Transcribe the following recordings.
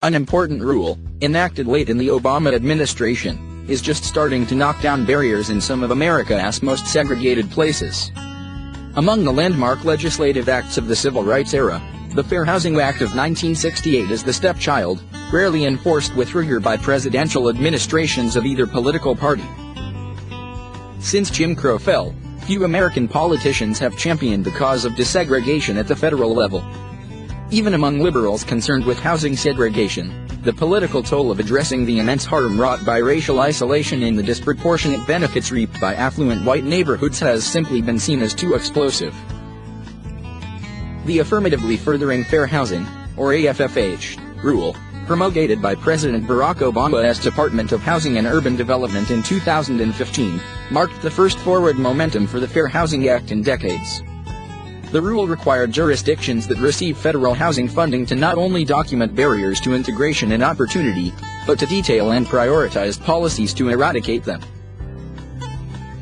An important rule, enacted late in the Obama administration, is just starting to knock down barriers in some of America's most segregated places. Among the landmark legislative acts of the Civil Rights era, the Fair Housing Act of 1968 is the stepchild, rarely enforced with rigor by presidential administrations of either political party. Since Jim Crow fell, few American politicians have championed the cause of desegregation at the federal level. Even among liberals concerned with housing segregation, the political toll of addressing the immense harm wrought by racial isolation and the disproportionate benefits reaped by affluent white neighborhoods has simply been seen as too explosive. The Affirmatively Furthering Fair Housing, or AFFH, rule, promulgated by President Barack Obama's Department of Housing and Urban Development in 2015, marked the first forward momentum for the Fair Housing Act in decades. The rule required jurisdictions that receive federal housing funding to not only document barriers to integration and opportunity, but to detail and prioritize policies to eradicate them.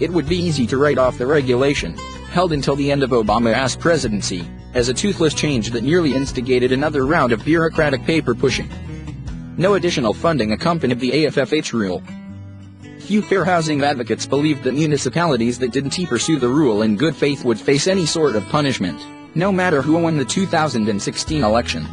It would be easy to write off the regulation, held until the end of Obama's presidency, as a toothless change that nearly instigated another round of bureaucratic paper-pushing. No additional funding accompanied the AFFH rule. Few fair housing advocates believed that municipalities that didn't pursue the rule in good faith would face any sort of punishment, no matter who won the 2016 election.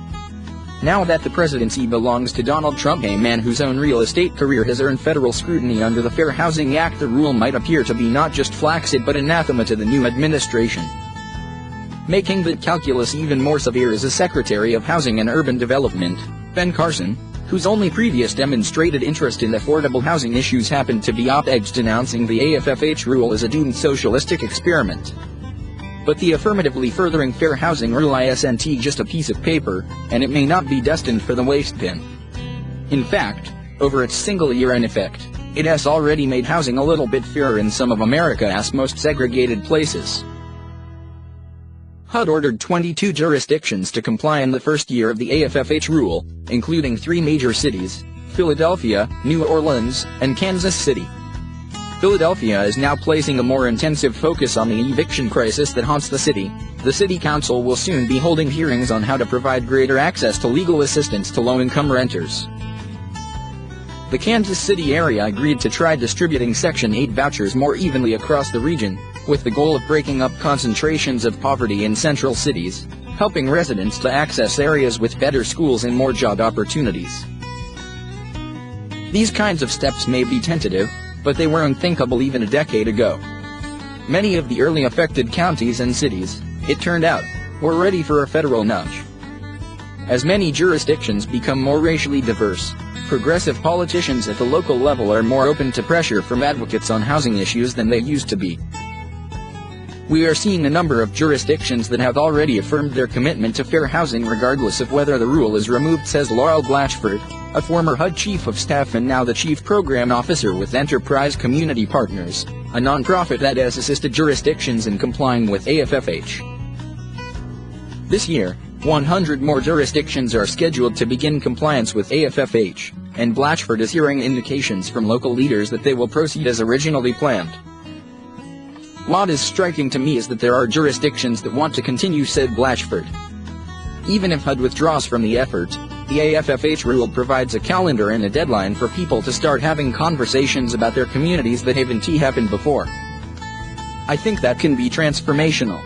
Now that the presidency belongs to Donald Trump, a man whose own real estate career has earned federal scrutiny under the Fair Housing Act, the rule might appear to be not just flaccid but anathema to the new administration. Making the calculus even more severe is the Secretary of Housing and Urban Development, Ben Carson, whose only previous demonstrated interest in affordable housing issues happened to be op-eds denouncing the AFFH rule as a doomed socialistic experiment. But the Affirmatively Furthering Fair Housing rule isn't just a piece of paper, and it may not be destined for the waste bin. In fact, over its single year in effect, it has already made housing a little bit fairer in some of America's most segregated places. HUD ordered 22 jurisdictions to comply in the first year of the AFFH rule, including 3 major cities, Philadelphia, New Orleans, and Kansas City. Philadelphia is now placing a more intensive focus on the eviction crisis that haunts the city. The city council will soon be holding hearings on how to provide greater access to legal assistance to low-income renters. The Kansas City area agreed to try distributing Section 8 vouchers more evenly across the region, with the goal of breaking up concentrations of poverty in central cities, helping residents to access areas with better schools and more job opportunities. These kinds of steps may be tentative, but they were unthinkable even a decade ago. Many of the early affected counties and cities, it turned out, were ready for a federal nudge. As many jurisdictions become more racially diverse, progressive politicians at the local level are more open to pressure from advocates on housing issues than they used to be. We are seeing a number of jurisdictions that have already affirmed their commitment to fair housing regardless of whether the rule is removed, says Laurel Blatchford, a former HUD chief of staff and now the chief program officer with Enterprise Community Partners, a nonprofit that has assisted jurisdictions in complying with AFFH. This year, 100 more jurisdictions are scheduled to begin compliance with AFFH, and Blatchford is hearing indications from local leaders that they will proceed as originally planned. What is striking to me is that there are jurisdictions that want to continue, said Blatchford. Even if HUD withdraws from the effort, the AFFH rule provides a calendar and a deadline for people to start having conversations about their communities that haven't happened before. I think that can be transformational.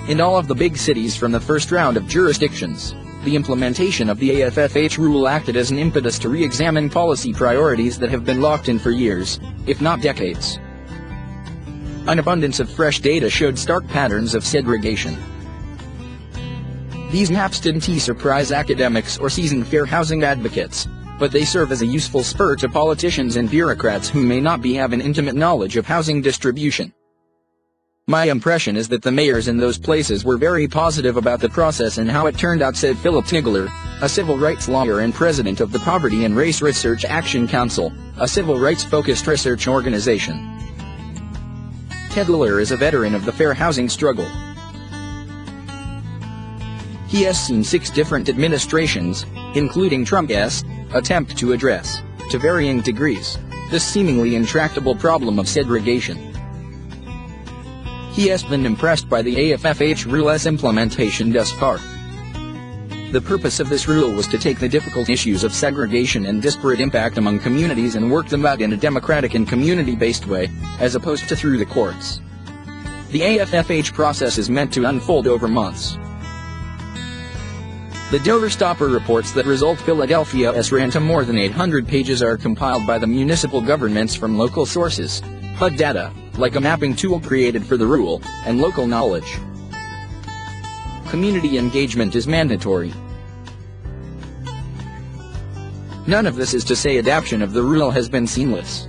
In all of the big cities from the first round of jurisdictions, the implementation of the AFFH rule acted as an impetus to re-examine policy priorities that have been locked in for years, if not decades. An abundance of fresh data showed stark patterns of segregation. These maps didn't surprise academics or seasoned fair housing advocates, but they serve as a useful spur to politicians and bureaucrats who may not have an intimate knowledge of housing distribution. My impression is that the mayors in those places were very positive about the process and how it turned out, said Philip Tigler, a civil rights lawyer and president of the Poverty and Race Research Action Council, a civil rights-focused research organization. Tigler is a veteran of the fair housing struggle. He has seen 6 different administrations, including Trump's, attempt to address, to varying degrees, this seemingly intractable problem of segregation. He has been impressed by the AFFH rule's implementation thus far. The purpose of this rule was to take the difficult issues of segregation and disparate impact among communities and work them out in a democratic and community-based way, as opposed to through the courts. The AFFH process is meant to unfold over months. The Dover Stopper reports that Result Philadelphia's ran to more than 800 pages are compiled by the municipal governments from local sources, HUD data, like a mapping tool created for the rule, and local knowledge. Community engagement is mandatory. None of this is to say adoption of the rule has been seamless.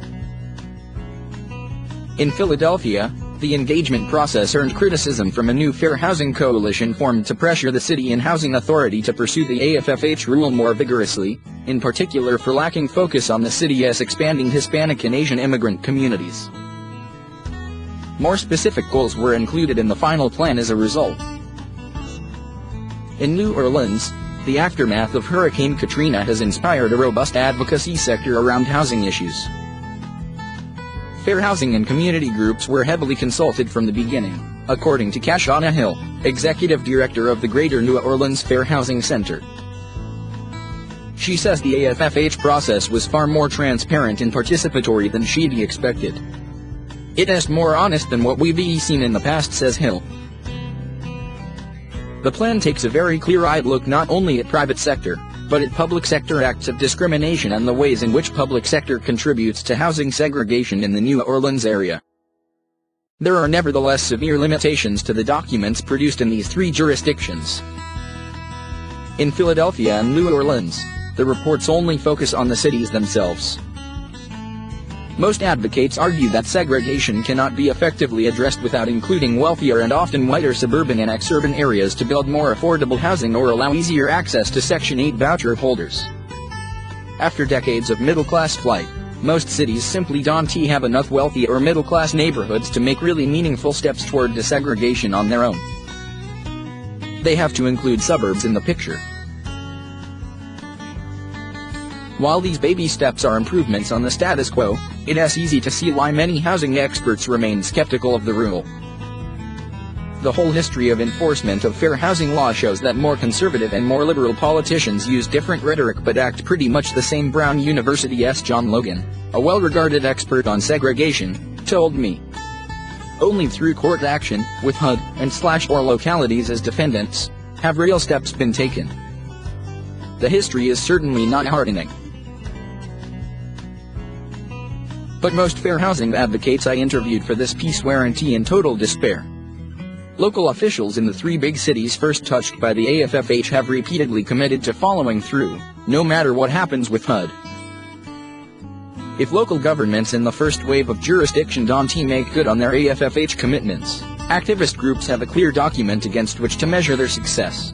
In Philadelphia, the engagement process earned criticism from a new fair housing coalition formed to pressure the city and housing authority to pursue the AFFH rule more vigorously, in particular for lacking focus on the city's expanding Hispanic and Asian immigrant communities. More specific goals were included in the final plan as a result. In New Orleans, the aftermath of Hurricane Katrina has inspired a robust advocacy sector around housing issues. Fair housing and community groups were heavily consulted from the beginning, according to Kashana Hill, executive director of the Greater New Orleans Fair Housing Center. She says the AFFH process was far more transparent and participatory than she'd expected. It is more honest than what we've seen in the past, says Hill. The plan takes a very clear-eyed look not only at private sector, but at public sector acts of discrimination and the ways in which public sector contributes to housing segregation in the New Orleans area. There are nevertheless severe limitations to the documents produced in these three jurisdictions. In Philadelphia and New Orleans, the reports only focus on the cities themselves. Most advocates argue that segregation cannot be effectively addressed without including wealthier and often whiter suburban and ex-urban areas to build more affordable housing or allow easier access to Section 8 voucher holders. After decades of middle-class flight, most cities simply don't have enough wealthy or middle-class neighborhoods to make really meaningful steps toward desegregation on their own. They have to include suburbs in the picture. While these baby steps are improvements on the status quo, it is easy to see why many housing experts remain skeptical of the rule. The whole history of enforcement of fair housing law shows that more conservative and more liberal politicians use different rhetoric but act pretty much the same. Brown University's John Logan, a well-regarded expert on segregation, told me. Only through court action, with HUD and/or localities as defendants, have real steps been taken. The history is certainly not heartening. But most fair housing advocates I interviewed for this piece weren't in total despair. Local officials in the three big cities first touched by the AFFH have repeatedly committed to following through, no matter what happens with HUD. If local governments in the first wave of jurisdiction don't make good on their AFFH commitments, activist groups have a clear document against which to measure their success.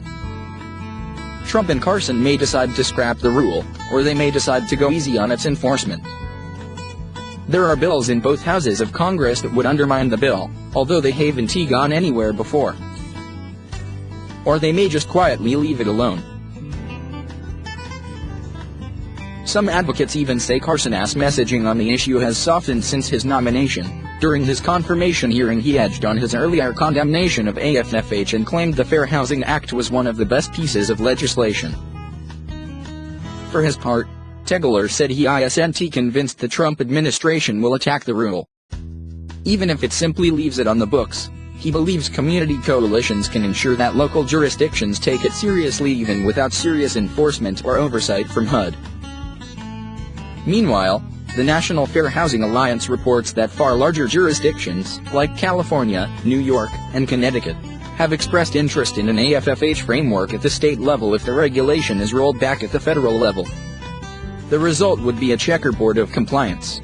Trump and Carson may decide to scrap the rule, or they may decide to go easy on its enforcement. There are bills in both houses of Congress that would undermine the bill, although they haven't gone anywhere before. Or they may just quietly leave it alone. Some advocates even say Carson's messaging on the issue has softened since his nomination. During his confirmation hearing, he edged on his earlier condemnation of AFFH and claimed the Fair Housing Act was one of the best pieces of legislation. For his part, Tegeler said he isn't convinced the Trump administration will attack the rule. Even if it simply leaves it on the books, he believes community coalitions can ensure that local jurisdictions take it seriously even without serious enforcement or oversight from HUD. Meanwhile, the National Fair Housing Alliance reports that far larger jurisdictions, like California, New York, and Connecticut, have expressed interest in an AFFH framework at the state level if the regulation is rolled back at the federal level. The result would be a checkerboard of compliance.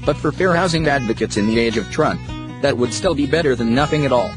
But for fair housing advocates in the age of Trump, that would still be better than nothing at all.